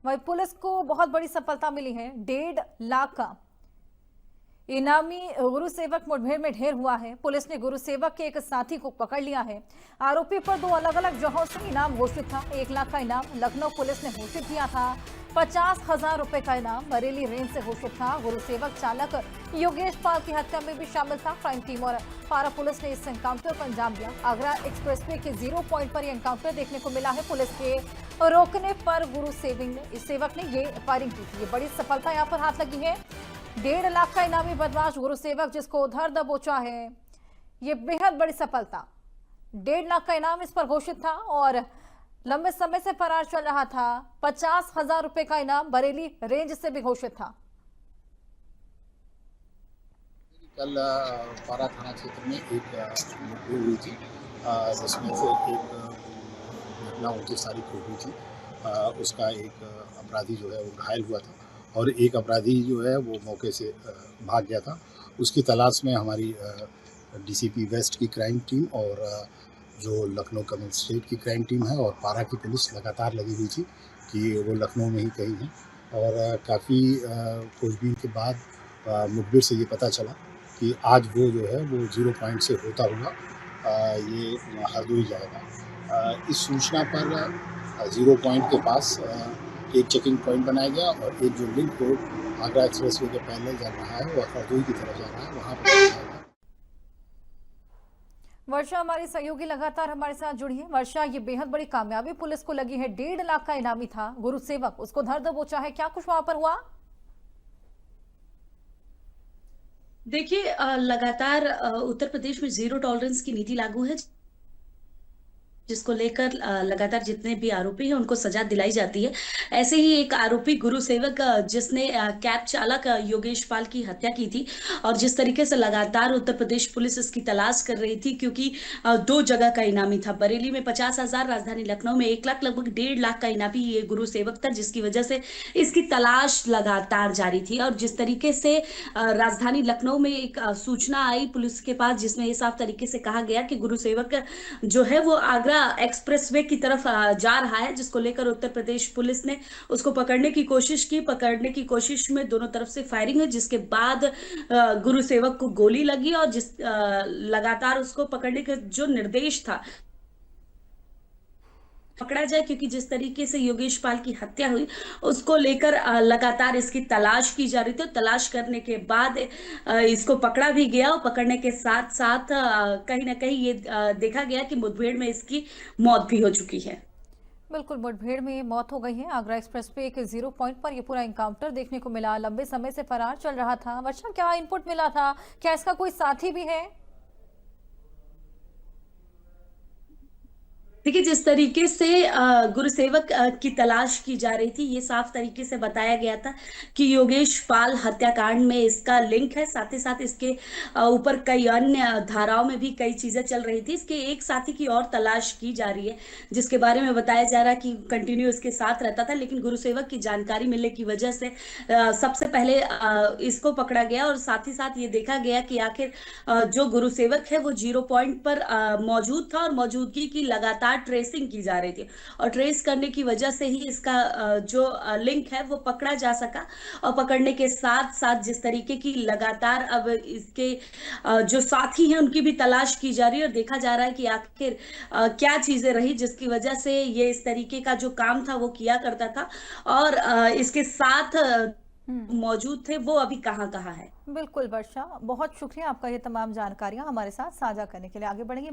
वहीं पुलिस को बहुत बड़ी सफलता मिली है। 1.5 लाख का इनामी गुरु सेवक मुठभेड़ में ढेर हुआ है। पुलिस ने गुरु सेवक के एक साथी को पकड़ लिया है। आरोपी पर 2 अलग अलग जगहों से इनाम घोषित था। 1 लाख का इनाम लखनऊ पुलिस ने घोषित किया था। 50,000 रुपए का इनाम बरेली रेंज से घोषित था। गुरु सेवक चालक योगेश पाल की हत्या में भी शामिल था। क्राइम टीम और पारा पुलिस ने इस एनकाउंटर को अंजाम दिया। आगरा एक्सप्रेसवे के 0 पॉइंट पर यह एनकाउंटर देखने को मिला है। पुलिस के रोकने पर गुरु सेवक ने ये फायरिंग की थी। ये बड़ी सफलता यहाँ पर हाथ लगी है। 1.5 लाख का इनामी बदमाश गुरु सेवक जिसको उधर दबोचा है, ये बेहद बड़ी सफलता। 1.5 लाख का इनाम इस पर घोषित था और लंबे समय से फरार चल रहा था। 50,000 रुपए का इनाम बरेली रेंज से भी घोषित था। कल पारा थाना क्षेत्र में एक मुठभेड़ हुई थी, जिसमें से एक घटना 29 तारीख को हुई थी। उसका एक अपराधी जो है वो घायल हुआ था और एक अपराधी जो है वो मौके से भाग गया था। उसकी तलाश में हमारी डीसीपी वेस्ट की क्राइम टीम और जो लखनऊ कमिश्नरेट की क्राइम टीम है और पारा की पुलिस लगातार लगी हुई थी कि वो लखनऊ में ही कहीं है। और काफ़ी खोजबीन के बाद मुखबिर से ये पता चला कि आज वो जो है वो 0 पॉइंट से होता हुआ ये हरदोई जाएगा। इस सूचना पर 0 पॉइंट के पास एक चेकिंग पॉइंट बनाया गया और एक जो लिंक रोड आगरा एक्सप्रेसवे के पैरेलल जा रहा है और हरदोई की तरफ जा रहा है, वहाँ पर वर्षा हमारी सहयोगी लगातार हमारे साथ जुड़ी है। वर्षा, ये बेहद बड़ी कामयाबी पुलिस को लगी है। 1.5 लाख का इनामी था गुरु सेवक, उसको धर दबोचा है। क्या कुछ वहां पर हुआ? देखिए, लगातार उत्तर प्रदेश में जीरो टॉलरेंस की नीति लागू है, जिसको लेकर लगातार जितने भी आरोपी हैं उनको सजा दिलाई जाती है। ऐसे ही एक आरोपी गुरु सेवक, जिसने कैब चालक योगेश पाल की हत्या की थी और जिस तरीके से लगातार उत्तर प्रदेश पुलिस इसकी तलाश कर रही थी, क्योंकि 2 जगह का इनामी था। बरेली में 50,000, राजधानी लखनऊ में 1 लाख, लगभग 1.5 लाख का इनामी ये गुरु सेवक था, जिसकी वजह से इसकी तलाश लगातार जारी थी। और जिस तरीके से राजधानी लखनऊ में एक सूचना आई पुलिस के पास, जिसमें ये साफ तरीके से कहा गया कि गुरु सेवक जो है वो आगरा एक्सप्रेसवे की तरफ जा रहा है, जिसको लेकर उत्तर प्रदेश पुलिस ने उसको पकड़ने की कोशिश की। पकड़ने की कोशिश में दोनों तरफ से फायरिंग हुई, जिसके बाद गुरु सेवक को गोली लगी और लगातार उसको पकड़ने का जो निर्देश था पकड़ा जाए, क्योंकि जिस तरीके से योगेश पाल की हत्या हुई उसको लेकर लगातार इसकी तलाश की जा रही थी। तलाश करने के बाद इसको पकड़ा भी गया और पकड़ने के साथ साथ कहीं ना कहीं ये देखा गया कि मुठभेड़ में इसकी मौत भी हो चुकी है। बिल्कुल, मुठभेड़ में मौत हो गई है। आगरा एक्सप्रेसवे के 0 पॉइंट पर यह पूरा एनकाउंटर देखने को मिला। लंबे समय से फरार चल रहा था। वर्षा, क्या इनपुट मिला था? क्या इसका कोई साथी भी है? देखिए, जिस तरीके से गुरु सेवक की तलाश की जा रही थी, ये साफ तरीके से बताया गया था कि योगेश पाल हत्याकांड में इसका लिंक है। साथ ही साथ इसके ऊपर कई अन्य धाराओं में भी कई चीजें चल रही थी। इसके एक साथी की और तलाश की जा रही है, जिसके बारे में बताया जा रहा है कि कंटिन्यू इसके साथ रहता था, लेकिन गुरु सेवक की जानकारी मिलने की वजह से सबसे पहले इसको पकड़ा गया और साथ ही साथ ये देखा गया कि आखिर जो गुरु सेवक है वो 0 पॉइंट पर मौजूद था और मौजूदगी की लगातार ट्रेसिंग की जा रही थी और ट्रेस करने की वजह से ही इसका जो लिंक है वो पकड़ा जा सका। और पकड़ने के साथ साथ जिस तरीके की लगातार अब इसके जो साथी हैं उनकी भी तलाश की जा रही है और देखा जा रहा है कि आखिर क्या चीजें रही जिसकी वजह से ये इस तरीके का जो काम था वो किया करता था और इसके साथ मौजूद थे वो अभी कहाँ कहाँ है। बिल्कुल वर्षा, बहुत शुक्रिया आपका ये तमाम जानकारियां हमारे साथ साझा करने के लिए। आगे बढ़ेंगे।